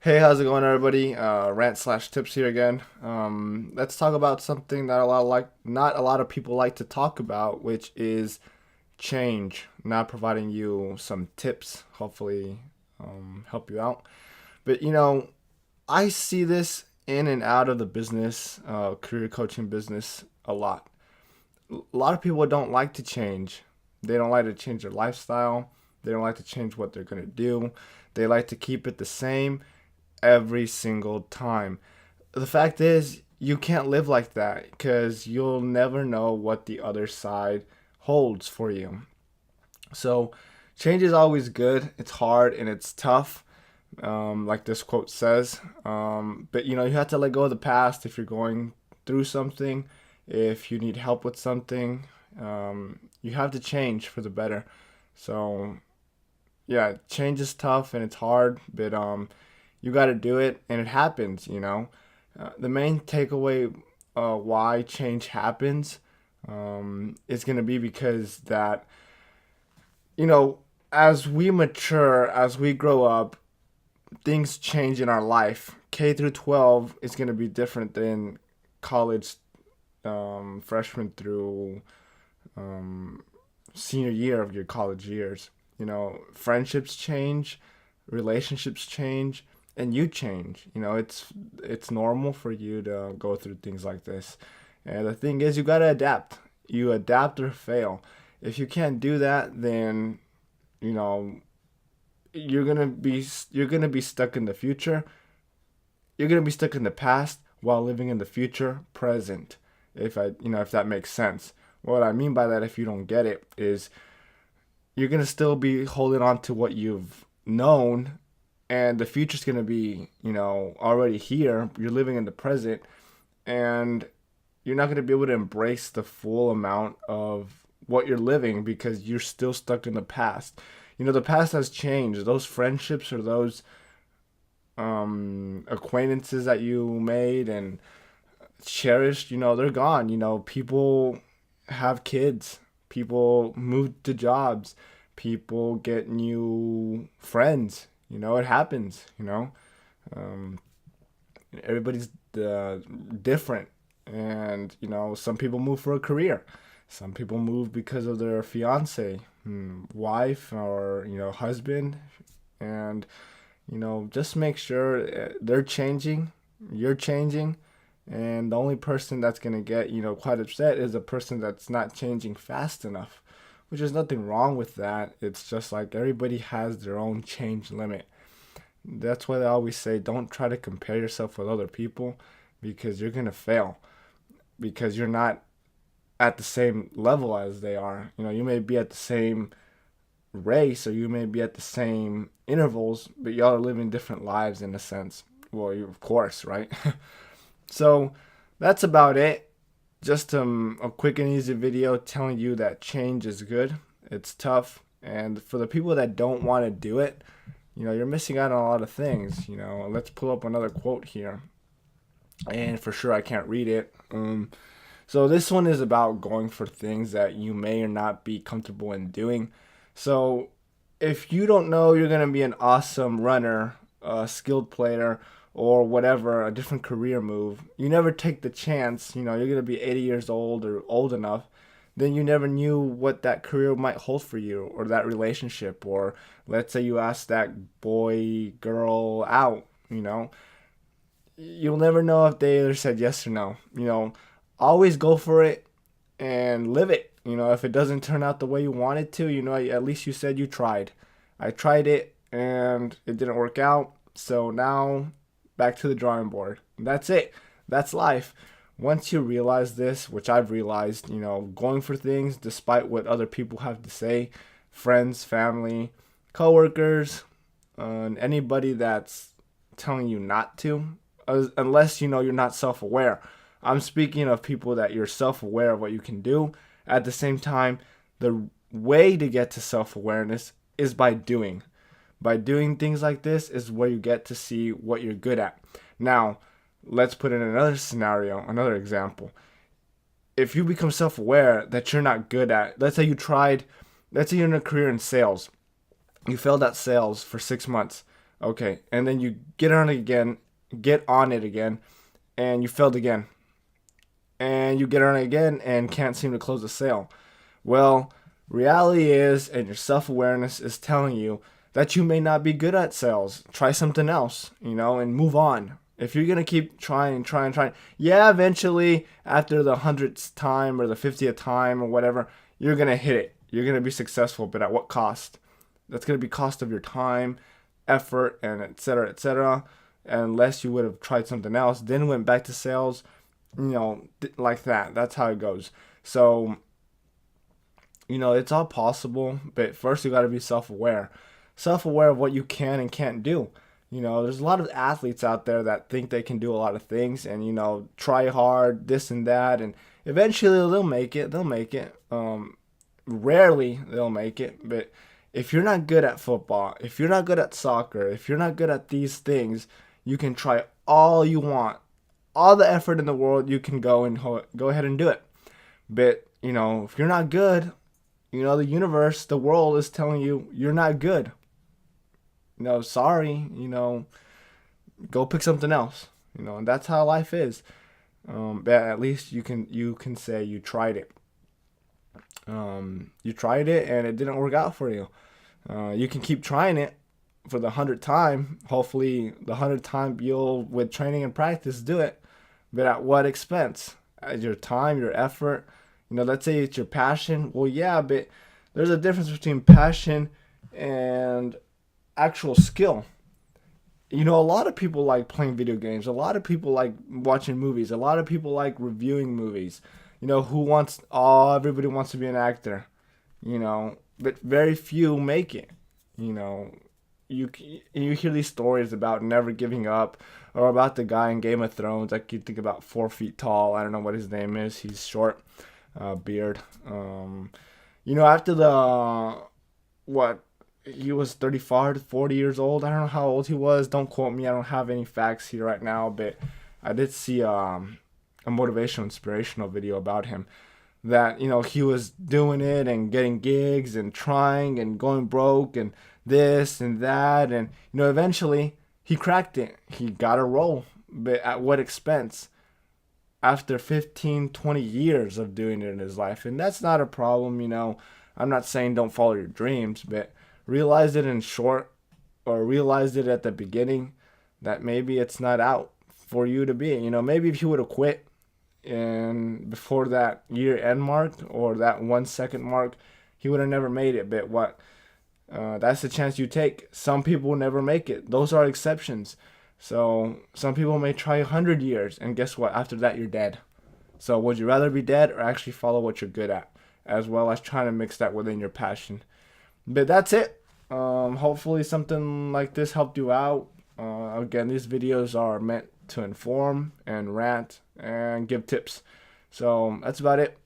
Hey, how's it going, everybody? Rant slash tips here again. Let's talk about something that not a lot of people like to talk about, which is change. Not providing you some tips, hopefully, help you out. But I see this in and out of the business, career coaching business a lot. A lot of people don't like to change. They don't like to change their lifestyle. They don't like to change what they're gonna do. They like to keep it the same every single time. The fact is, you can't live like that because you'll never know what the other side holds for you. So, change is always good. It's hard and it's tough, like this quote says. But you have to let go of the past if you're going through something. If you need help with something, you have to change for the better. So, yeah, change is tough and it's hard, but you got to do it, and it happens. The main takeaway why change happens is going to be because that, you know, as we mature, as we grow up, things change in our life. K through 12 is going to be different than college, freshman through um, senior year of your college years. Friendships change, relationships change, and you change. It's normal for you to go through things like this. And the thing is, you got to adapt. You adapt or fail. If you can't do that, then you know you're going to be stuck in the future. You're going to be stuck in the past while living in the future present. If that makes sense. What I mean by that, if you don't get it, is you're going to still be holding on to what you've known, and the future's going to be already here. You're living in the present, and you're not going to be able to embrace the full amount of what you're living because you're still stuck in the past. The past has changed. Those friendships or those acquaintances that you made and cherished, they're gone. People have kids, people move to jobs, people get new friends. It happens. Um, Everybody's different, and some people move for a career, some people move because of their fiance, wife, or husband, and just make sure they're changing, you're changing, and the only person that's gonna get quite upset is a person that's not changing fast enough, which is nothing wrong with that. It's just like everybody has their own change limit. That's why they always say don't try to compare yourself with other people because you're gonna fail because you're not at the same level as they are. You may be at the same race or you may be at the same intervals, but y'all are living different lives in a sense. Well, of course, right? So that's about it. Just a quick and easy video telling you that change is good. It's tough, and for the people that don't want to do it, you're missing out on a lot of things. Let's pull up another quote here, and for sure I can't read it. So this one is about going for things that you may or not be comfortable in doing. So if you don't know you're gonna be an awesome runner, a skilled player, or whatever, a different career move, you never take the chance. You're gonna be 80 years old or old enough, then you never knew what that career might hold for you, or that relationship, or let's say you ask that boy, girl out. You'll never know if they either said yes or no. Always go for it and live it. If it doesn't turn out the way you want it to, at least you said you tried. I tried it and it didn't work out. So now back to the drawing board. That's it. That's life. Once you realize this, which I've realized, going for things despite what other people have to say, friends, family, coworkers, and anybody that's telling you not to, unless you're not self-aware. I'm speaking of people that you're self-aware of what you can do. At the same time, the way to get to self-awareness is by doing. By doing things like this is where you get to see what you're good at. Now, let's put in another scenario, another example. If you become self-aware that you're not good at, let's say you're in a career in sales. You failed at sales for 6 months. Okay, and then you get on it again, and you failed again, and you get on it again and can't seem to close the sale. Well, reality is, and your self awareness is telling you that you may not be good at sales. Try something else, and move on. If you're gonna keep trying, yeah, eventually after the 100th time or the 50th time or whatever, you're gonna hit it. You're gonna be successful, but at what cost? That's gonna be cost of your time, effort, and etc. etc. Unless you would have tried something else, then went back to sales, like that. That's how it goes. So it's all possible, but first you got to be self-aware of what you can and can't do. There's a lot of athletes out there that think they can do a lot of things and try hard, this and that, and eventually they'll make it. Rarely they'll make it, but if you're not good at football, if you're not good at soccer, if you're not good at these things, you can try all you want, all the effort in the world. You can go ahead and do it. But if you're not good, the universe, the world is telling you you're not good. Sorry, go pick something else. And that's how life is. But at least you can say you tried it. You tried it and it didn't work out for you. You can keep trying it for the 100th time. Hopefully, the 100th time you'll, with training and practice, do it. But at what expense? At your time, your effort. Let's say it's your passion. Well, yeah, but there's a difference between passion and actual skill. A lot of people like playing video games. A lot of people like watching movies. A lot of people like reviewing movies. Everybody wants to be an actor. But very few make it. You hear these stories about never giving up, or about the guy in Game of Thrones. Like, you think about 4 feet tall. I don't know what his name is. He's short, beard. After what, he was 35 40 years old. I don't know how old he was. Don't quote me. I don't have any facts here right now, but I did see a motivational, inspirational video about him, that he was doing it and getting gigs and trying and going broke and this and that, and eventually he cracked it. He got a role, but at what expense? After 15-20 years of doing it in his life. And that's not a problem. I'm not saying don't follow your dreams, but realize it in short, or realize it at the beginning, that maybe it's not out for you to be. Maybe if you would have quit and before that year end mark, or that 1 second mark, he would have never made it. But what? That's the chance you take. Some people will never make it. Those are exceptions. So some people may try 100 years, and guess what? After that, you're dead. So would you rather be dead or actually follow what you're good at, as well as trying to mix that within your passion? But that's it. Hopefully something like this helped you out. Again, these videos are meant to inform and rant and give tips. So that's about it.